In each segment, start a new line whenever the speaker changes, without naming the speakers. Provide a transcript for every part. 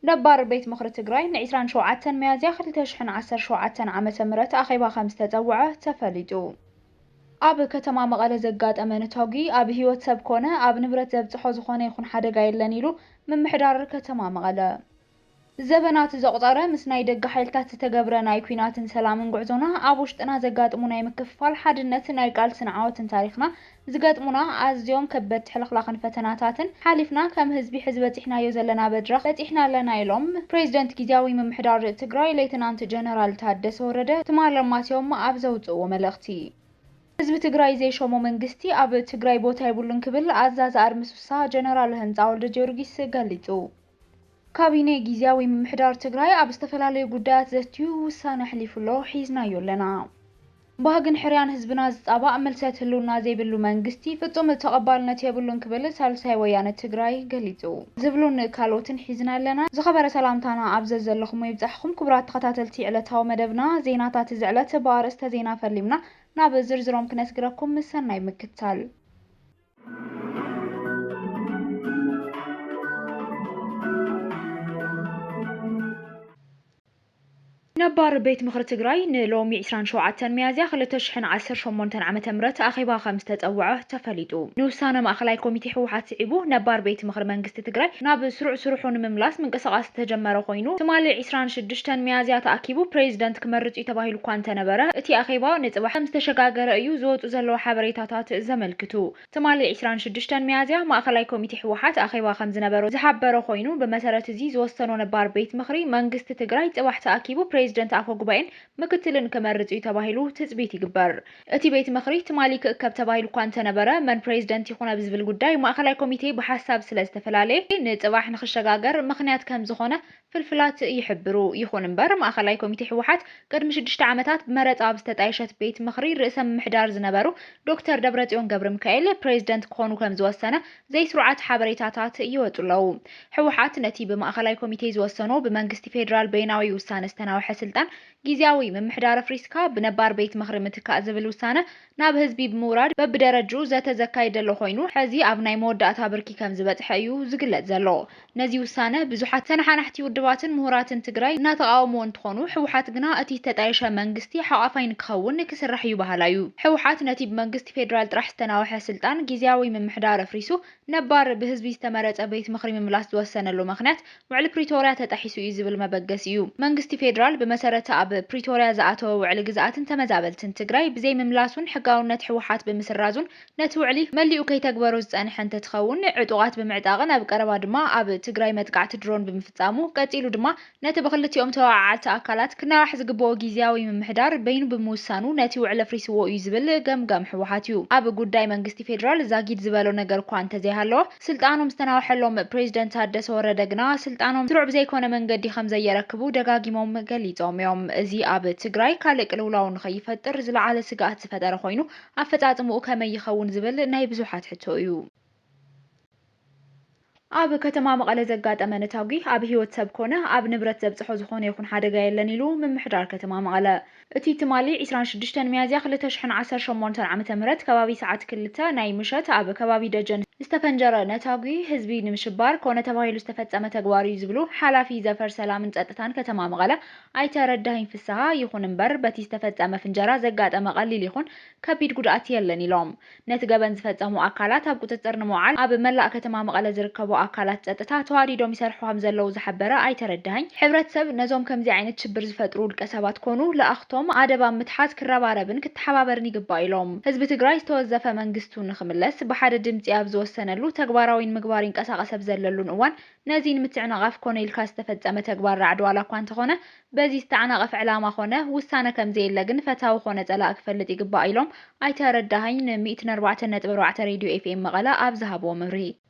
نبار بيت مخر تجراي نعيسران شوعتن ميازيا 2017 عامة مرت أخيبا 5 تزوعه تفليدو أب كتما مقالة زقات أمانة توقي أب هيوت سبكونة أب نبرت زبطحو زخونة يخون حدا قايل لنيلو من محدار كتما مقالة زبنات زقطارة مسناي دق حيلتات تتقبر ناي كوينات سلام قعزونا أبوشتنا زقات مناي مكفال حادنة ناي قال سنعوات تاريخنا زقات منا أزيوم كبت حلقلاقن فتناتاتن حالفنا كم هزبي حزبت إحنا يوزلنا بدرخ بت إحنا لنا يلوم بريزيدنت كيزاوي من محدار تقراي ليتنانت جنرال تادس ورده تمال لما يوم أبزوت وملغتي حزب تقراي زي شومو منقستي أب تقراي بوتا يبولن كبل أزاز أرمسوسا جنرال هنزاول جورجيس قاليتو كابيني جيزاوي من محدار تقراي أب استفلالي قدات زتيو وسان حليفلو حيزنا يولنا بهاقن حريان هزبنا زتابا ملسات اللونا زي بلو منقستي فتوم تقبالنا تيبلون كبل سالساي ويان تقراي قاليتو زبلون كالوتن حيزنا لنا زخبر سلامتانا أبزز اللخمو يبزحكم كبرات تقاتلتي على تاو مدبنا زيناتات زعلت بارست زينا فلمنا ناب زرزروم كنسقركم مسناي مكتال نبار بيت مخر تقراي نلومي 27 ميازيا 2018 عامة مرت أخيبا 5 تزوعه تفليدو نوسانا مأخلاي كوميتي حوحات سعيبو نبار بيت مخر منقست تقراي ناب سروحون مملاس من قصاص تجمر خوينو تمالي 26 ميازيا تأكيبو بريزيدنت كمرت يتباهيلو كوانتا نبره اتي أخيبا نتبح مستشقاقر ايو زوت زلو حبريتاتات زملكتو تمالي 26 ميازيا مأخلاي كوميتي حوحات أخيبا 5 نبرو زحبر خوينو بمسارة زي زوستنو نبار بيت مخري منقست تقراي تبح تأكيبو بريزيدنت أخو قبائن مكتلن كمرت يتباهيلو تثبيت يقبر اتي بيت مخري تمالي كأكب تباهيلو كوانتا نبره من بريزيدنت يخونا بزبل قداي مأخلاي كوميتي بحساب سلازتفلالي نتبح نخشقاقر مخنيات كام زخونة فلفلات يحبرو يخون مبر مأخلاي كوميتي حوحات قد مشدشت عامتات بمرت آبستت عيشت بيت مخري رئيسا محدار زنبرو دكتور دبرتيون قبر مكايل بريزيدنت كونو كم زوسنة زي سرعات حبريتاتات يوتلو حوحات نتي بمأخلاي كوميتي زوسنو بمنقستي فيدرال بيناوي وسان استناوي سلطان جيزاوي من محدار فريسكا بنبار بيت مخري متكا زبل وسانة ناب هزبي بموراد ببدرجو زات زكاي دلو خوينو حزي أبناي مودة بركي كم زبط حيو زقلت زلو نزي وسانة بزوحات سنحانحتي ودباتن مهوراتن تقراي ناتقاومون تخونو حوحات قنا اتي تتعيشا منقستي حقافين كخون كسرح يبهلايو حوحات نتي بمنقستي فيدرال طرح استناوحي سلطان جيزاوي من محدار فريسو نبار بهزبي استمرت بيت مخري من ملاس دوسنة لو مخنات وعلى بريتوريا تتحيسو يزبل مبقسيو منقستي فيدرال بمسارة أب بريتوريا زعاتو وعلى جزاتن تمزابلتن تقراي بزي مملاسون حقاونت حوحات بمسرازون نتوعلي مليو كي تكبرو زان حنت تخون عطوات بمعتاغن أب قربا دما أب تقراي متقعت درون بمفتامو قاتيلو دما نت بخلتيوم توععت أكلات كنا حزقبو جيزاوي من محدار بينو بموسانو نتوعل فريسو يزبل قم حوحاتيو أب قداي منقستي فيدرال زاقيد زبالو نقر كوانتا زي هالو سلطانهم استناو حلوم بريزيدنت هادس وردقنا سلطانهم تروع بزي كونه من قدي خمزة يركبو دقاقيموم قليتوم يوم زي أب تقراي كالك الولاون خيفتر زل على سقات سفتر خوينو أفتاتمو كما يخون زبل ناي بزوحات حتويو أب كتما مقالة زقات أمانة تاوقي أب هيوت سبكونه أب نبرت زبصحو زخون يكون حدا قايل لنيلو من محدار كتما مقالة اتي تمالي 26 ميازيا 2018 عامة مرت كبابي ساعات كلتا ناي مشت أب كبابي دجن استفنجر نتاوقي هزبي نمشبار كونه تبايلو استفتزمة تقواري يزبلو حالافي زفر سلام انتقطتان كتما مقالة أي تردهين في السها يخون مبر بتي استفتزمة فنجرة زقات أمقالي ليخون كبيد قدعات يلنيلوم نتقبن زفتزمو أكالات أب قتتر نموعال أب ملا كتما مقالة زركبو أكالات زتتا تواريدوم يسرحوهم زلو زحبرة أي تردهين حبرت سب نزوم كم زي عينت شبر زفترو الكسابات كونو لأختهم عدبا متحات كراباربن كتحبابرني قبايلوم هزب تقراي استوزفة منقستو نخملس بحاد دمتي أبزو السنلو تقباراوين مقبارين كساقسب زللون اوان نازين متعناقف كوني الكاس تفتزمة تقبار رعدو على كوانت خونه بزي استعناقف علامة خونه وستانا كم زي اللقن فتاو خونه زلاك فلتي قبايلوم أي تردهين 104.4 راديو FM مغلا أبزهابو مري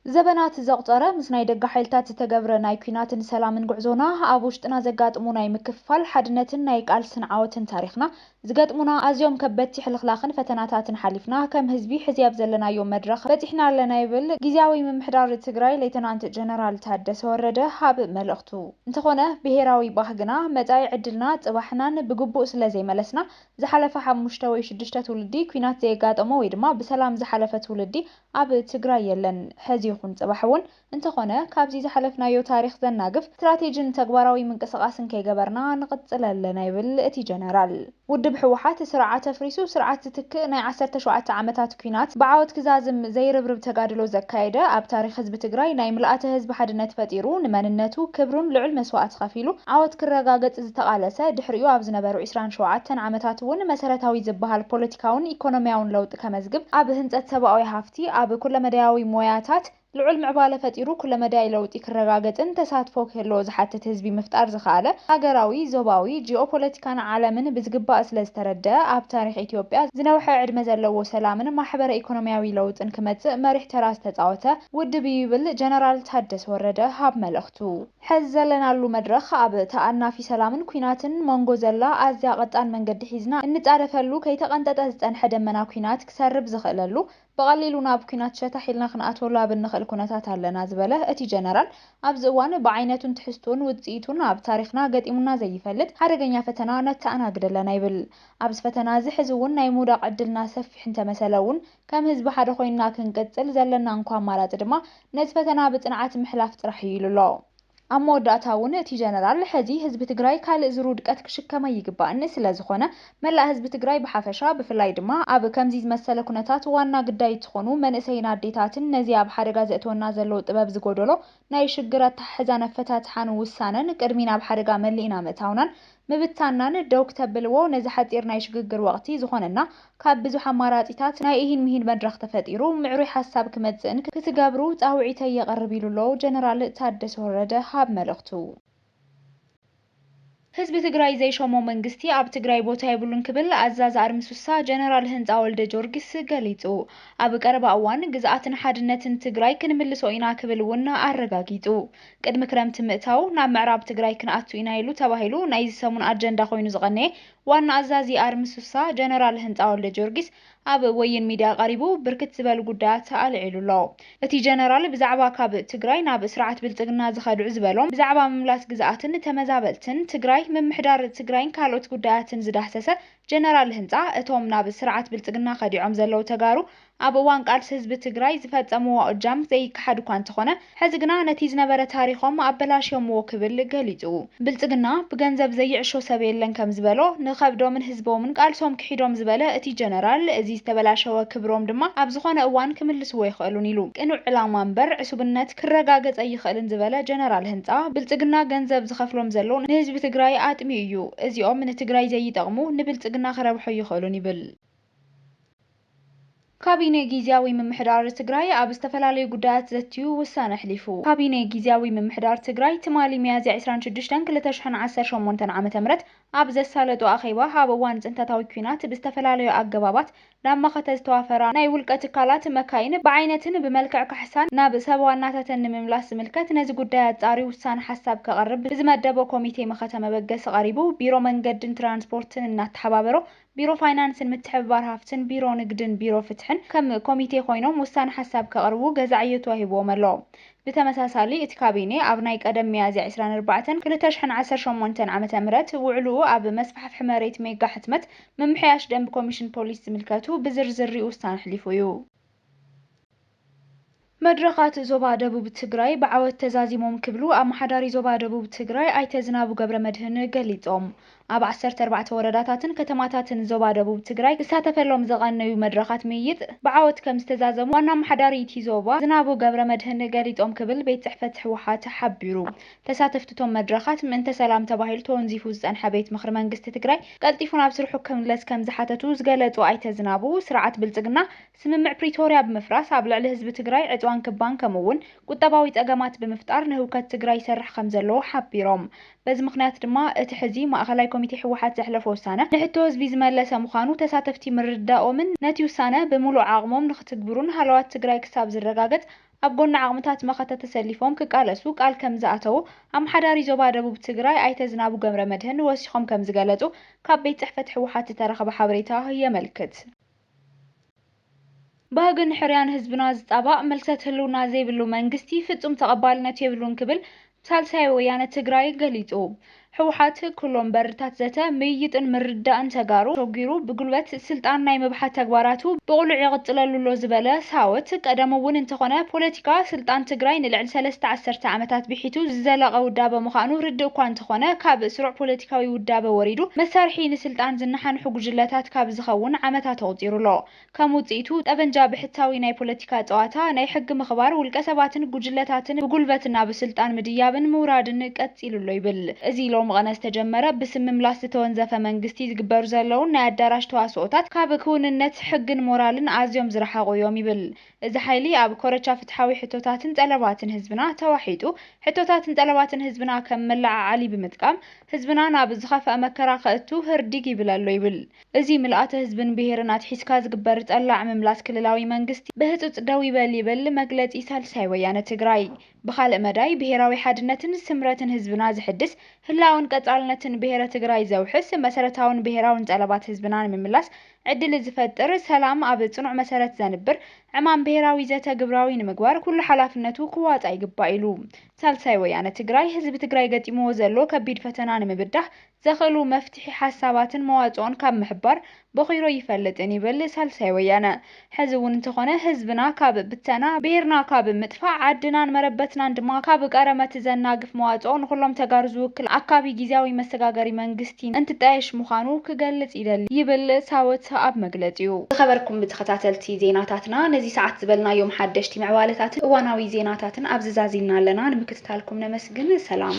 زبنات زغطرة مسناي دقا حيلتات تتقبر ناي كيناتن سلامن قعزونا أبوشتنا زقات موناي مكفال حدنتن ناي قال سنعاوتن تاريخنا ዝገጥሙና ኣዝዮም ከበድቲ ሕልኽላኽን ፈተናታትን ሓሊፍና ከም ህዝቢ ሕዝያብ ዘለናዮ መድረኽ በፂሕና ኣለና ይብል ጊዜያዊ ምምሕዳር ትግራይ ሌተናንት ጀነራል ታደሰ ወረደ ሃብ መልእኽቱ። እንተኾነ ብሄራዊ ባህግና መጻኢ ዕድልና ጽባሕናን ብግቡእ ስለ ዘይመለስና ዝሓለፈ 5 ወይ 6 ትውልዲ ኩናት ዘየጋጠሞ ወይ ድማ ብሰላም ዝሓለፈ ትውልዲ ኣብ ትግራይ የለን። ሕዚ ይኹን ጽባሕ እውን እንተኾነ ካብዚ ዝሓለፍናዮ ታሪኽ ዘናግፍ ስትራቴጂን ተግባራዊ ምንቅስቓስን ከይገበርና ንቕጽል ኣለና ይብል እቲ ጀነራል። ውድብ ሕወሓት ስርዓት ኣፍሪሱ ስርዓት ዝትክእ ናይ 17 ዓመታት ኩናት ብዓወት ክዛዝም ዘይርብርብ ተጋድሎ ዘካየደ ኣብ ታሪክ ህዝቢ ትግራይ ናይ ምልኣተ ህዝቢ ሓድነት ፈጢሩ ንመንነቱ ክብሩን ልዑል መስዋዕት ከፊሉ ዓወት ክረጋገጽ ዝተቃለሰ ድሕሪኡ ኣብ ዝነበሩ 27 ዓመታት እውን መሰረታዊ ዝበሃል ፖለቲካውን ኢኮኖሚያውን ለውጢ ከመዝግብ ኣብ ህንፀት ሰብኣዊ ሃፍቲ ኣብ ኩለመዳያዊ ሞያታት ልዑል ምዕባለ ፈጢሩ ኩለመዳይ ለውጢ ክረጋገጽን ተሳትፎ ክህልዎ ዝሓትት ህዝቢ ምፍጣር ዝኸኣለ ሃገራዊ ዞባዊ ጂኦፖለቲካን ዓለምን ብዝግባእ ስለ ዝተረድአ ኣብ ታሪክ ኢትዮጵያ ዝነውሐ ዕድመ ዘለዎ ሰላምን ማሕበረ ኢኮኖሚያዊ ለውጥን ክመጽእ መሪሕ ተራ ዝተጻወተ ውድብ ይብል ጀነራል ታደሰ ወረደ ሃብ መልእኽቱ። ሕዚ ዘለናሉ መድረኽ ኣብ ተኣናፊ ሰላምን ኩናትን መንጎ ዘላ ኣዝያ ቀጣን መንገዲ ሒዝና እንጻረፈሉ ከይተቐንጠጠ ዝጸንሐ ደመና ኩናት ክሰርብ ዝኽእለሉ በቀሊሉ ናብ ኩናት ሸታሒልና ክንኣተወላ ብንኽእል ኩነታት ኣለና ዝበለ እቲ ጀነራል ኣብዚ እዋን ብዓይነቱን ትሕዝቶን ውጽኢቱን ኣብ ታሪኽና ገጢሙና ዘይፈልጥ ሓደገኛ ፈተና ነተኣናግደለና ይብል። ኣብዚ ፈተና እዚ ሕዚ እውን ናይ ምውዳቕ ዕድልና ሰፊሕ እንተመሰለ እውን ከም ህዝቢ ሓደ ኮይንና ክንቅጽል ዘለና እንኳ ኣማራፂ ድማ ነዚ ፈተና ብጽንዓት ምሕላፍ ጥራሕ እዩ ኢሉ ኣሎ። ኣብ መወዳእታ እውን እቲ ጀነራል ሕዚ ህዝቢ ትግራይ ካልእ ዙር ውድቀት ክሽከመ ይግባእኒ ስለ ዝኾነ መላእ ህዝቢ ትግራይ ብሓፈሻ ብፍላይ ድማ ኣብ ከምዚ ዝመሰለ ኩነታት ዋና ግዳይ እትኾኑ መንእሰይን ኣዴታትን ነዚ ኣብ ሓደጋ ዘእትወና ዘሎ ጥበብ ዝጎደሎ ናይ ሽግር ኣተሓሕዛን ኣፈታትሓን ውሳነን ቅድሚ ናብ ሓደጋ መሊእና ምእታውናን ምብታናን ደው ክተብልዎ ነዚ ሓፂር ናይ ሽግግር ወቅቲ ዝኾነና ካብ ብዙሕ ኣማራፂታት ናይ ኢሂን ምሂን መድረኽ ተፈጢሩ ምዕሩይ ሓሳብ ክመጽእን ክትገብሩ ጻውዒተ የቐርብ ኢሉ ኣሎ ጀነራል ታደሰ ወረደ ሃብ መልእኽቱ። ህዝቢ ትግራይ ዘይሾሞ መንግስቲ ኣብ ትግራይ ቦታ ይብሉን ክብል ኣዛዚ ኣርሚስሳ ጀነራል ህንፃ ወልደ ጆርጊስ ገሊጹ። ኣብ ቀረባ እዋን ግዝኣትን ሓድነትን ትግራይ ክንምልሶ ኢና ክብል እውን ኣረጋጊጹ። ቅድሚ ክረምቲ ምእታው ናብ ምዕራብ ትግራይ ክንኣቱ ኢና ኢሉ ተባሂሉ ናይ ሰሙን ኣጀንዳ ኮይኑ ዝቐነየ ዋና ኣዛዚ ኣርሚስሳ ጀነራል ህንፃ ወልደ ጆርጊስ ኣብ ወይን ሚድያ ቀሪቡ ብርክት ዝበሉ ጉዳያት ኣልዒሉ ኣሎ። እቲ ጀነራል ብዛዕባ ካብ ትግራይ ናብ ስርዓት ብልጽግና ዝኸድዑ ዝበሎም ብዛዕባ ምምላስ ግዝኣትን ተመዛበልትን ትግራይ ምምሕዳር ትግራይን ካልኦት ጉዳያትን ዝዳሰሰ ጀነራል ህንፃ እቶም ናብ ስርዓት ብልጽግና ኸዲዖም ዘለው ተጋሩ ኣብ እዋን ቃልሲ ህዝቢ ትግራይ ዝፈጸምዎ እጃም ዘይከሓድ እኳ እንተኾነ ሕዚ ግና ነቲ ዝነበረ ታሪኾም ኣበላሽዮምዎ ክብል ገሊጹ። ብልጽግና ብገንዘብ ዘይዕሾ ሰብ የለን ከም ዝበሎ ንከብዶምን ህዝቦምን ቃልሶም ክሒዶም ዝበለ እቲ ጀነራል እዚ ዝተበላሸወ ክብሮም ድማ ኣብ ዝኾነ እዋን ክምልስዎ ይኽእሉን ኢሉ ቅኑዕ ዕላማ እምበር ዕሱብነት ክረጋገጸ ይኽእልን ዝበለ ጀነራል ህንፃ ብልጽግና ገንዘብ ዝኸፍሎም ዘሎ ንህዝቢ ትግራይ ኣጥሚ እዩ፣ እዚኦም ንትግራይ ዘይጠቕሙ ንብልጽግና ክረብሖ ይኽእሉን ይብል። ካቢኔ ጊዜያዊ ምምሕዳር ትግራይ ኣብ ዝተፈላለዩ ጉዳያት ዘትዩ ውሳነ ኣሕሊፉ። ካቢኔ ጊዜያዊ ምምሕዳር ትግራይ ትማሊ ሚያዝያ 26 2018 ዓ.ም ኣብ ዘሳለጦ ኣኼባ ኣብ እዋን ጽንተታዊ ኩናት ብዝተፈላለዩ ኣገባባት ናብ መኸተ ዝተዋፈራ ናይ ውልቀ ትካላት መካይን ብዓይነትን ብመልክዕ ካሕሳን ናብ ሰብ ዋናታተን ንምምላስ ዝምልከት ነዚ ጉዳይ ኣጻሪ ውሳነ ሓሳብ ከቐርብ ብዝመደቦ ኮሚቴ መኸተ መበገሲ ቀሪቡ ቢሮ መንገድን ትራንስፖርትን እናተሓባበሮ ቢሮ ፋይናንስን ምትሕብባር ሃፍትን ቢሮ ንግድን ቢሮ ፍትሕን ከም ኮሚቴ ኮይኖም ውሳነ ሓሳብ ከቕርቡ ገዛዕዩ ተዋሂቦም ኣሎ። ብተመሳሳሊ እቲ ካቢኔ ኣብ ናይ ቀደም ሚያዝያ 24 2018 ዓ.ም ውዕልኡ ኣብ መስፋሕፍሒ መሬት ሜጋ ሕትመት ምምሕያሽ ደንቢ ኮሚሽን ፖሊስ ዝምልከቱ ብዝርዝር ውሳነ ኣሕሊፉ እዩ። መድረኻት ዞባ ደቡብ ትግራይ ብዓወት ተዛዚሞም ክብሉ ኣመሓዳሪ ዞባ ደቡብ ትግራይ ኣይተ ዝናቡ ገብረ መድህን ገሊጾም። ኣብ 14 ወረዳታትን ከተማታትን ዞባ ደቡብ ትግራይ ክሳተፈሎም ዘቐነዩ መድረኻት ምይይጥ ብዓወት ከም ዝተዛዘሙ ዋና ኣመሓዳሪ እቲ ዞባ ዝናቡ ገብረ መድህን ገሊጾም ክብል ቤት ጽሕፈት ሕወሓት ሓቢሩ። ተሳተፍቲቶም መድረኻት ምእንተ ሰላም ተባሂሉ ተወንዚፉ ዝጸንሐ ቤት ምክሪ መንግስቲ ትግራይ ቀልጢፉ ናብ ስርሑ ክምለስ ከም ዝሓተቱ ዝገለጹ ኣይተ ዝናቡ ስርዓት ብልጽግና ስምምዕ ፕሪቶርያ ብምፍራስ ኣብ ልዕሊ ህዝቢ ትግራይ ዕፅዋን ክባን ከምኡውን ቁጠባዊ ጸገማት ብምፍጣር ንህውከት ትግራይ ይሰርሕ ከም ዘለዎ ሓቢሮም። በዚ ምክንያት ድማ እቲ ሕዚ ማእኸላይ ኮሚቴ ሕወሓት ዘሕለፈ ውሳነ ንሕቶ ህዝቢ ዝመለሰ ምዃኑ ተሳተፍቲ ምርዳኦምን ነቲ ውሳነ ብምሉእ ዓቕሞም ንኽትግብሩን ሃለዋት ትግራይ ክሳብ ዝረጋገጽ ኣብ ጎና ዓቕምታት መኸተ ተሰሊፎም ክቃለሱ ቃል ከም ዝኣተው ኣመሓዳሪ ዞባ ደቡብ ትግራይ ኣይተ ዝናቡ ገብረ መድህን ወሲኾም ከም ዝገለጹ ካብ ቤት ጽሕፈት ሕወሓት ዝተረኸበ ሓበሬታ የመልክት። በህግን ሕርያን ህዝብና ዝጣባቕ መልሰት ህልውና ዘይብሉ መንግስቲ ፍጹም ተቐባልነት የብሉን ክብል ሳልሳይ ወያነ ትግራይ ገሊጹ። ሕወሓት ኩሎም በርታት ዘተ ምይይጥን ምርዳእን ተጋሩ ተጊሩ ብጉልበት ስልጣን ናይ ምብሓት ተግባራቱ ብቑልዕ ይቕጽለሉሎ ዝበለ ሳወት ቀደም እውን እንተኾነ ፖለቲካ ስልጣን ትግራይ ንልዕሊ 3 ዓመታት ቢሒቱ ዝዘለቐ ውዳበ ምዃኑ ርድእ እኳ እንተኾነ ካብ ስሩዕ ፖለቲካዊ ውዳበ ወሪዱ መሳርሒ ንስልጣን ዝነሓንሑ ጉጅለታት ካብ ዝኸውን ዓመታት ተቑፂሩሎ። ከም ውጽኢቱ ጠበንጃ ብሕታዊ ናይ ፖለቲካ ፀዋታ ናይ ሕጊ ምኽባር ውልቀ ሰባትን ጉጅለታትን ብጉልበትና ብስልጣን ምድያብን ምውራድን ቀፂሉሎ ይብል። እዚ ሎም ቀነ ዝተጀመረ ብስምምላስ ዝተወንዘፈ መንግስቲ ዝግበሩ ዘለዉ ናይ ኣዳራሽ ተዋስኦታት ካብ ክውንነት ሕግን ሞራልን ኣዝዮም ዝረሓቑ እዮም ይብል። እዚ ሓይሊ ኣብ ኮረቻ ፍትሓዊ ሕቶታትን ጠለባትን ህዝብና ተዋሒጡ ሕቶታትን ጠለባትን ህዝብና ከም መላዓዓሊ ብምጥቃም ህዝብና ናብ ዝኸፍአ መከራ ከእቱ ህርዲግ ይብለሎ ይብል። እዚ ምልኣተ ህዝብን ብሄርን ኣትሒዝካ ዝግበር ጠላዕ ምምላስ ክልላዊ መንግስቲ ብህፁፅ ደው ይበል ይብል መግለፂ ሳልሳይ ወያነ ትግራይ። ብኻልእ መዳይ ብሄራዊ ሓድነትን ስምረትን ህዝብና ዝሕድስ ህላውን ቀጻልነትን ብሄረ ትግራይ ዘውሕስ መሰረታውን ብሄራውን ጠለባት ህዝብና ንምምላስ ዕድል ዝፈጥር ሰላም ኣብ ጽኑዕ መሰረት ዘንብር ዕማም ብሄራዊ ዘተ ግብራዊ ንምግባር ኩሉ ሓላፍነቱ ክዋጣ ይግባእ ኢሉ። ሳልሳይ ወያነ ትግራይ ህዝቢ ትግራይ ገጢምዎ ዘሎ ከቢድ ፈተና ንምብዳህ ዘኽእሉ መፍትሒ ሓሳባትን መዋጽኦን ካብ ምሕባር በኺሮ ይፈልጥን ይብል ሳልሳይ ወያነ። ሕዚ እውን እንተኾነ ህዝብና ካብ ብተና ብሄርና ካብ ምጥፋዕ ዓድናን መረበትናን ድማ ካብ ቀረመት ዘናግፍ መዋጽኦ ንኹሎም ተጋሩ ዝውክል ኣካቢ ጊዜያዊ መሰጋገሪ መንግስቲ እንትጣየሽ ምዃኑ ክገልጽ ይደሊ ይብል ሳወት ኣብ መግለጺኡ። ዝኸበርኩም ብተኸታተልቲ ዜናታትና ነዚ ሰዓት ዝበልናዮም ሓደሽቲ ምዕባለታትን እዋናዊ ዜናታትን ኣብዝዛዚልና ኣለና። ንምክትታልኩም ነመስግን። ሰላም።